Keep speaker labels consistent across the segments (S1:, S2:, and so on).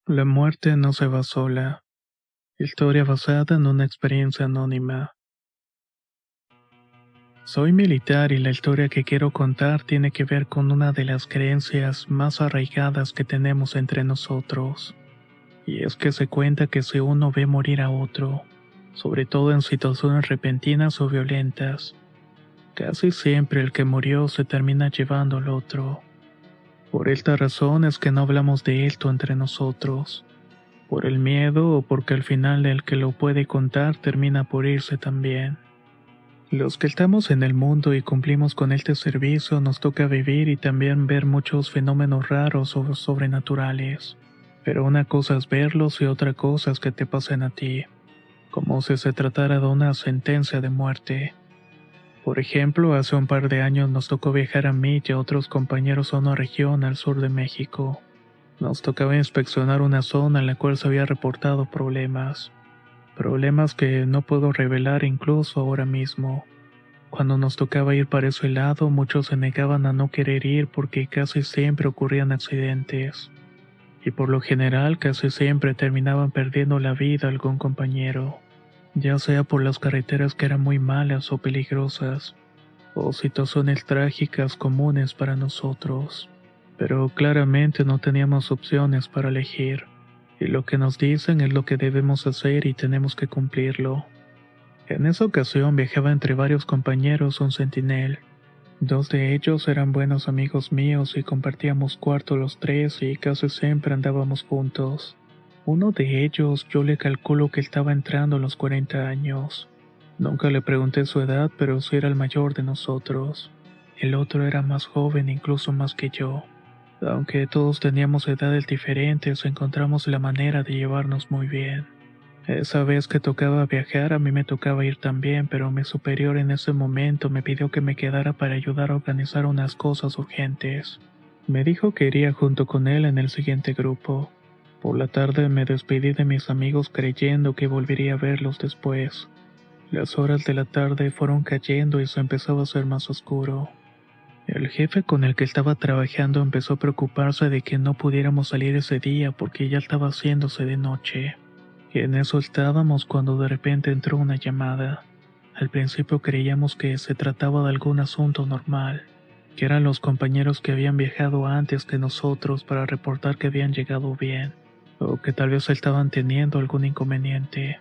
S1: La muerte no se va sola. Historia basada en una experiencia anónima. Soy militar y la historia que quiero contar tiene que ver con una de las creencias más arraigadas que tenemos entre nosotros. Y es que se cuenta que si uno ve morir a otro, sobre todo en situaciones repentinas o violentas, casi siempre el que murió se termina llevando al otro. Por esta razón es que no hablamos de esto entre nosotros. Por el miedo o porque al final el que lo puede contar termina por irse también. Los que estamos en el mundo y cumplimos con este servicio nos toca vivir y también ver muchos fenómenos raros o sobrenaturales. Pero una cosa es verlos y otra cosa es que te pasen a ti, como si se tratara de una sentencia de muerte. Por ejemplo, hace un par de años nos tocó viajar a mí y a otros compañeros a una región al sur de México. Nos tocaba inspeccionar una zona en la cual se había reportado problemas. Problemas que no puedo revelar incluso ahora mismo. Cuando nos tocaba ir para ese lado, muchos se negaban a no querer ir porque casi siempre ocurrían accidentes. Y por lo general casi siempre terminaban perdiendo la vida algún compañero, ya sea por las carreteras que eran muy malas o peligrosas, o situaciones trágicas comunes para nosotros. Pero claramente no teníamos opciones para elegir, y lo que nos dicen es lo que debemos hacer y tenemos que cumplirlo. En esa ocasión viajaba entre varios compañeros un centinel. Dos de ellos eran buenos amigos míos y compartíamos cuarto los tres y casi siempre andábamos juntos. Uno de ellos yo le calculo que estaba entrando a los 40 años. Nunca le pregunté su edad, pero sí era el mayor de nosotros. El otro era más joven, incluso más que yo. Aunque todos teníamos edades diferentes, encontramos la manera de llevarnos muy bien. Esa vez que tocaba viajar, a mí me tocaba ir también, pero mi superior en ese momento me pidió que me quedara para ayudar a organizar unas cosas urgentes. Me dijo que iría junto con él en el siguiente grupo. Por la tarde me despedí de mis amigos creyendo que volvería a verlos después. Las horas de la tarde fueron cayendo y se empezaba a hacer más oscuro. El jefe con el que estaba trabajando empezó a preocuparse de que no pudiéramos salir ese día porque ya estaba haciéndose de noche. Y en eso estábamos cuando de repente entró una llamada. Al principio creíamos que se trataba de algún asunto normal, que eran los compañeros que habían viajado antes que nosotros para reportar que habían llegado bien, o que tal vez estaban teniendo algún inconveniente.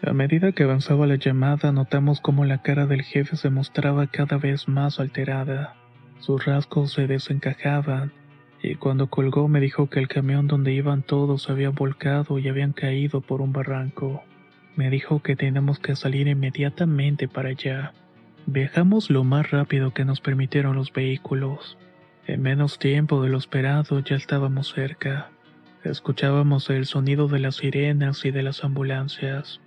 S1: A medida que avanzaba la llamada, notamos cómo la cara del jefe se mostraba cada vez más alterada. Sus rasgos se desencajaban, y cuando colgó me dijo que el camión donde iban todos se había volcado y habían caído por un barranco. Me dijo que teníamos que salir inmediatamente para allá. Viajamos lo más rápido que nos permitieron los vehículos. En menos tiempo de lo esperado ya estábamos cerca. Escuchábamos el sonido de las sirenas y de las ambulancias.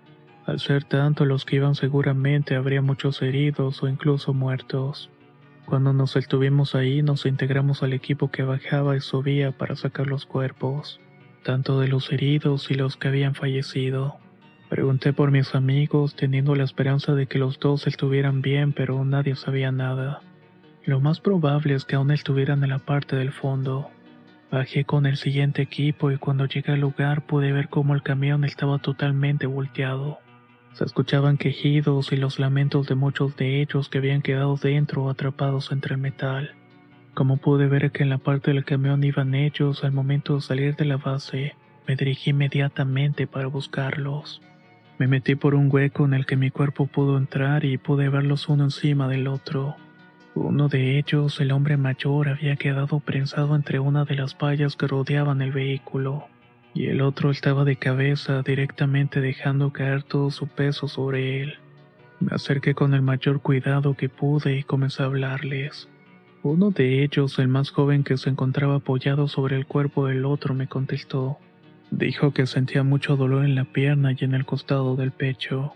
S1: Al ser tanto los que iban seguramente habría muchos heridos o incluso muertos. Cuando nos estuvimos ahí nos integramos al equipo que bajaba y subía para sacar los cuerpos, tanto de los heridos y los que habían fallecido. Pregunté por mis amigos teniendo la esperanza de que los dos estuvieran bien, pero nadie sabía nada. Lo más probable es que aún estuvieran en la parte del fondo. Bajé con el siguiente equipo y cuando llegué al lugar pude ver cómo el camión estaba totalmente volteado. Se escuchaban quejidos y los lamentos de muchos de ellos que habían quedado dentro o atrapados entre el metal. Como pude ver que en la parte del camión iban ellos, al momento de salir de la base, me dirigí inmediatamente para buscarlos. Me metí por un hueco en el que mi cuerpo pudo entrar y pude verlos uno encima del otro. Uno de ellos, el hombre mayor, había quedado prensado entre una de las vallas que rodeaban el vehículo, y el otro estaba de cabeza directamente dejando caer todo su peso sobre él. Me acerqué con el mayor cuidado que pude y comencé a hablarles. Uno de ellos, el más joven que se encontraba apoyado sobre el cuerpo del otro, me contestó. Dijo que sentía mucho dolor en la pierna y en el costado del pecho.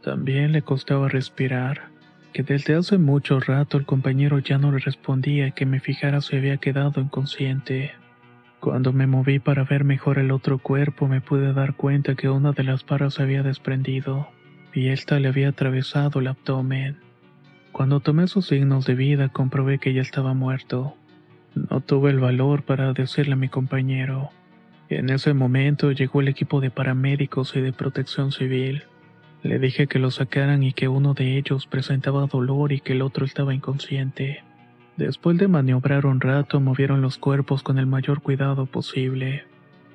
S1: También le costaba respirar, que desde hace mucho rato el compañero ya no le respondía y que me fijara si había quedado inconsciente. Cuando me moví para ver mejor el otro cuerpo me pude dar cuenta que una de las barras se había desprendido, y ésta le había atravesado el abdomen. Cuando tomé sus signos de vida comprobé que ya estaba muerto. No tuve el valor para decirle a mi compañero. En ese momento llegó el equipo de paramédicos y de protección civil. Le dije que lo sacaran y que uno de ellos presentaba dolor y que el otro estaba inconsciente. Después de maniobrar un rato, movieron los cuerpos con el mayor cuidado posible.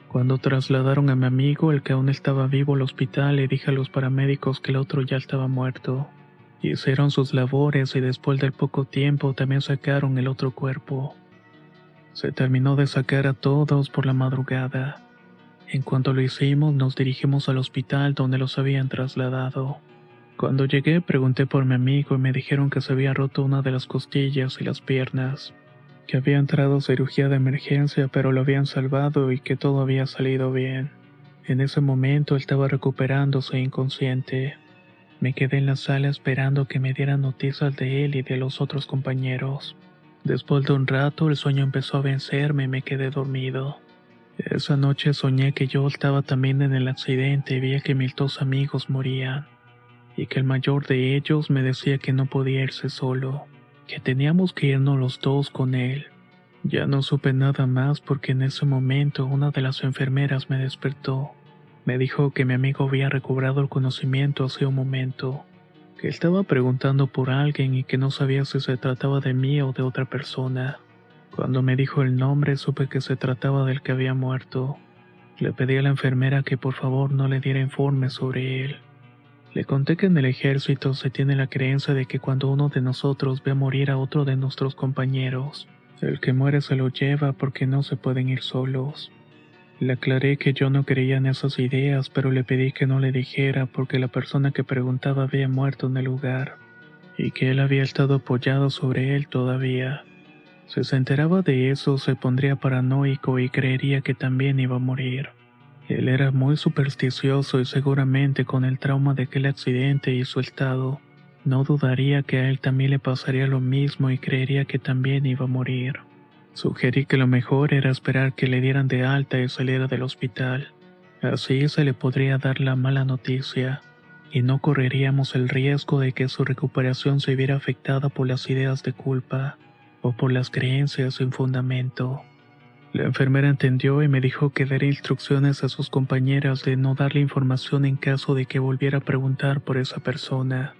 S1: Cuando trasladaron a mi amigo, el que aún estaba vivo, al hospital, le dije a los paramédicos que el otro ya estaba muerto. Hicieron sus labores y después del poco tiempo también sacaron el otro cuerpo. Se terminó de sacar a todos por la madrugada. En cuanto lo hicimos, nos dirigimos al hospital donde los habían trasladado. Cuando llegué, pregunté por mi amigo y me dijeron que se había roto una de las costillas y las piernas, que había entrado a cirugía de emergencia pero lo habían salvado y que todo había salido bien. En ese momento él estaba recuperándose inconsciente. Me quedé en la sala esperando que me dieran noticias de él y de los otros compañeros. Después de un rato el sueño empezó a vencerme y me quedé dormido. Esa noche soñé que yo estaba también en el accidente y veía que mis dos amigos morían, y que el mayor de ellos me decía que no podía irse solo, que teníamos que irnos los dos con él. Ya no supe nada más porque en ese momento una de las enfermeras me despertó. Me dijo que mi amigo había recobrado el conocimiento hace un momento, que estaba preguntando por alguien y que no sabía si se trataba de mí o de otra persona. Cuando me dijo el nombre supe que se trataba del que había muerto. Le pedí a la enfermera que por favor no le diera informes sobre él. Le conté que en el ejército se tiene la creencia de que cuando uno de nosotros ve morir a otro de nuestros compañeros, el que muere se lo lleva porque no se pueden ir solos. Le aclaré que yo no creía en esas ideas, pero le pedí que no le dijera porque la persona que preguntaba había muerto en el lugar, y que él había estado apoyado sobre él todavía. Si se enteraba de eso, se pondría paranoico y creería que también iba a morir. Él era muy supersticioso y seguramente con el trauma de aquel accidente y su estado, no dudaría que a él también le pasaría lo mismo y creería que también iba a morir. Sugerí que lo mejor era esperar que le dieran de alta y saliera del hospital. Así se le podría dar la mala noticia, y no correríamos el riesgo de que su recuperación se viera afectada por las ideas de culpa o por las creencias sin fundamento. La enfermera entendió y me dijo que daría instrucciones a sus compañeras de no darle información en caso de que volviera a preguntar por esa persona.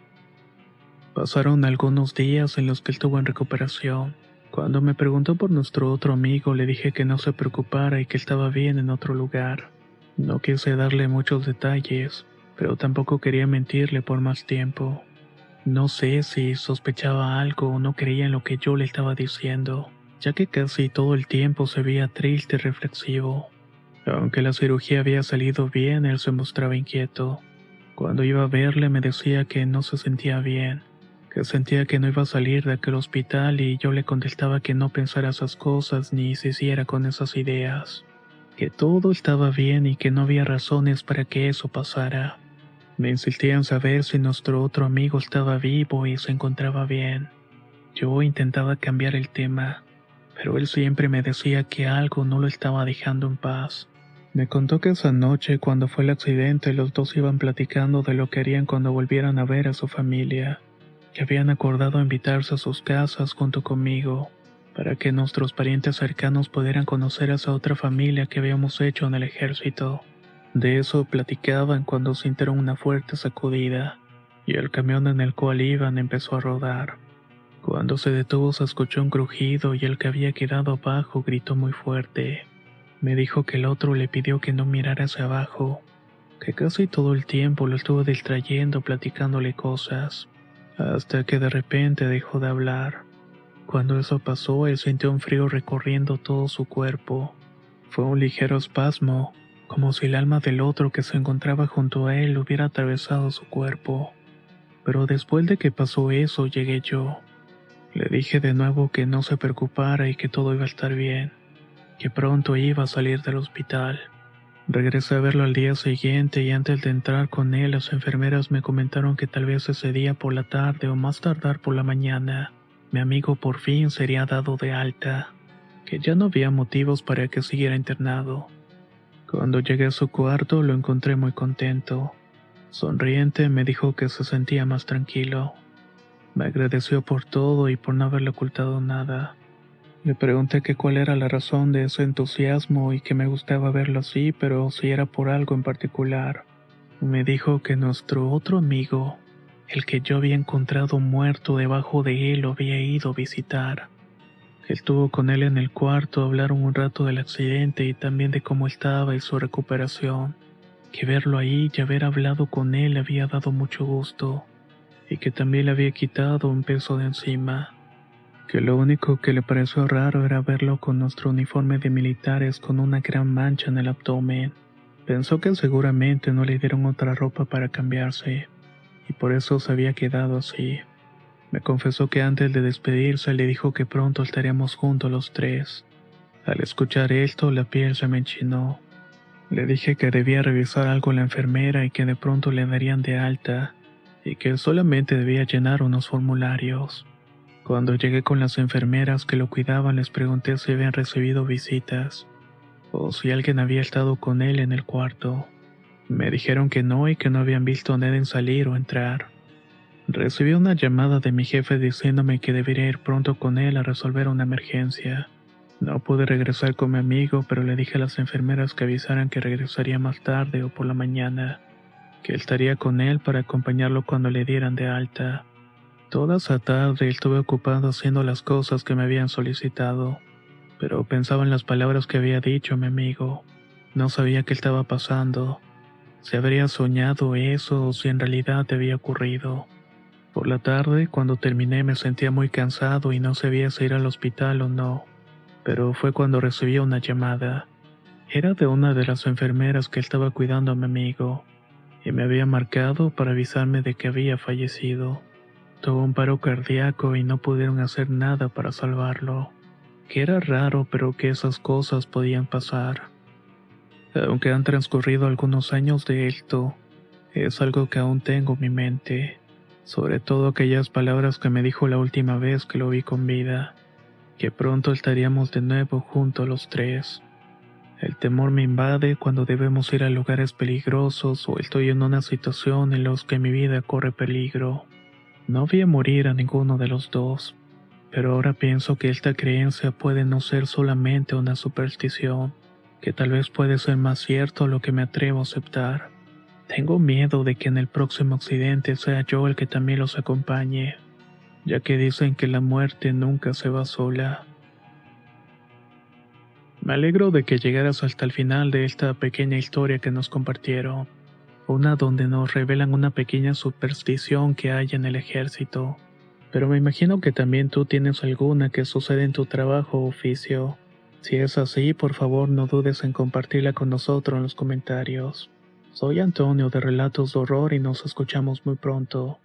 S1: Pasaron algunos días en los que estuvo en recuperación. Cuando me preguntó por nuestro otro amigo, le dije que no se preocupara y que estaba bien en otro lugar. No quise darle muchos detalles, pero tampoco quería mentirle por más tiempo. No sé si sospechaba algo o no creía en lo que yo le estaba diciendo, ya que casi todo el tiempo se veía triste y reflexivo. Aunque la cirugía había salido bien, él se mostraba inquieto. Cuando iba a verle me decía que no se sentía bien, que sentía que no iba a salir de aquel hospital y yo le contestaba que no pensara esas cosas ni se hiciera con esas ideas, que todo estaba bien y que no había razones para que eso pasara. Me insistía en saber si nuestro otro amigo estaba vivo y se encontraba bien. Yo intentaba cambiar el tema, pero él siempre me decía que algo no lo estaba dejando en paz. Me contó que esa noche, cuando fue el accidente, los dos iban platicando de lo que harían cuando volvieran a ver a su familia, que habían acordado invitarse a sus casas junto conmigo, para que nuestros parientes cercanos pudieran conocer a esa otra familia que habíamos hecho en el ejército. De eso platicaban cuando sintieron una fuerte sacudida, y el camión en el cual iban empezó a rodar. Cuando se detuvo se escuchó un crujido y el que había quedado abajo gritó muy fuerte. Me dijo que el otro le pidió que no mirara hacia abajo, que casi todo el tiempo lo estuvo distrayendo platicándole cosas, hasta que de repente dejó de hablar. Cuando eso pasó, él sintió un frío recorriendo todo su cuerpo. Fue un ligero espasmo, como si el alma del otro que se encontraba junto a él hubiera atravesado su cuerpo. Pero después de que pasó eso, llegué yo. Le dije de nuevo que no se preocupara y que todo iba a estar bien, que pronto iba a salir del hospital. Regresé a verlo al día siguiente y antes de entrar con él, las enfermeras me comentaron que tal vez ese día por la tarde o más tardar por la mañana, mi amigo por fin sería dado de alta, que ya no había motivos para que siguiera internado. Cuando llegué a su cuarto lo encontré muy contento. Sonriente me dijo que se sentía más tranquilo. Me agradeció por todo y por no haberle ocultado nada. Le pregunté que cuál era la razón de ese entusiasmo y que me gustaba verlo así, pero si era por algo en particular. Me dijo que nuestro otro amigo, el que yo había encontrado muerto debajo de él, lo había ido a visitar. Estuvo con él en el cuarto, hablaron un rato del accidente y también de cómo estaba y su recuperación. Que verlo ahí y haber hablado con él le había dado mucho gusto, y que también le había quitado un peso de encima. Que lo único que le pareció raro era verlo con nuestro uniforme de militares con una gran mancha en el abdomen. Pensó que seguramente no le dieron otra ropa para cambiarse, y por eso se había quedado así. Me confesó que antes de despedirse le dijo que pronto estaríamos juntos los tres. Al escuchar esto, la piel se me enchinó. Le dije que debía revisar algo la enfermera y que de pronto le darían de alta, y que solamente debía llenar unos formularios. Cuando llegué con las enfermeras que lo cuidaban, les pregunté si habían recibido visitas, o si alguien había estado con él en el cuarto. Me dijeron que no y que no habían visto a nadie salir o entrar. Recibí una llamada de mi jefe diciéndome que debería ir pronto con él a resolver una emergencia. No pude regresar con mi amigo, pero le dije a las enfermeras que avisaran que regresaría más tarde o por la mañana, que estaría con él para acompañarlo cuando le dieran de alta. Toda esa tarde estuve ocupado haciendo las cosas que me habían solicitado, pero pensaba en las palabras que había dicho mi amigo. No sabía qué estaba pasando, si habría soñado eso o si en realidad había ocurrido. Por la tarde, cuando terminé, me sentía muy cansado y no sabía si ir al hospital o no, pero fue cuando recibí una llamada. Era de una de las enfermeras que estaba cuidando a mi amigo, y me había marcado para avisarme de que había fallecido. Tuvo un paro cardíaco y no pudieron hacer nada para salvarlo. Que era raro, pero que esas cosas podían pasar. Aunque han transcurrido algunos años de esto, es algo que aún tengo en mi mente. Sobre todo aquellas palabras que me dijo la última vez que lo vi con vida, que pronto estaríamos de nuevo juntos los tres. El temor me invade cuando debemos ir a lugares peligrosos o estoy en una situación en la que mi vida corre peligro. No vi morir a ninguno de los dos, pero ahora pienso que esta creencia puede no ser solamente una superstición, que tal vez puede ser más cierto lo que me atrevo a aceptar. Tengo miedo de que en el próximo accidente sea yo el que también los acompañe, ya que dicen que la muerte nunca se va sola. Me alegro de que llegaras hasta el final de esta pequeña historia que nos compartieron, una donde nos revelan una pequeña superstición que hay en el ejército. Pero me imagino que también tú tienes alguna que sucede en tu trabajo o oficio. Si es así, por favor no dudes en compartirla con nosotros en los comentarios. Soy Antonio de Relatos de Horror y nos escuchamos muy pronto.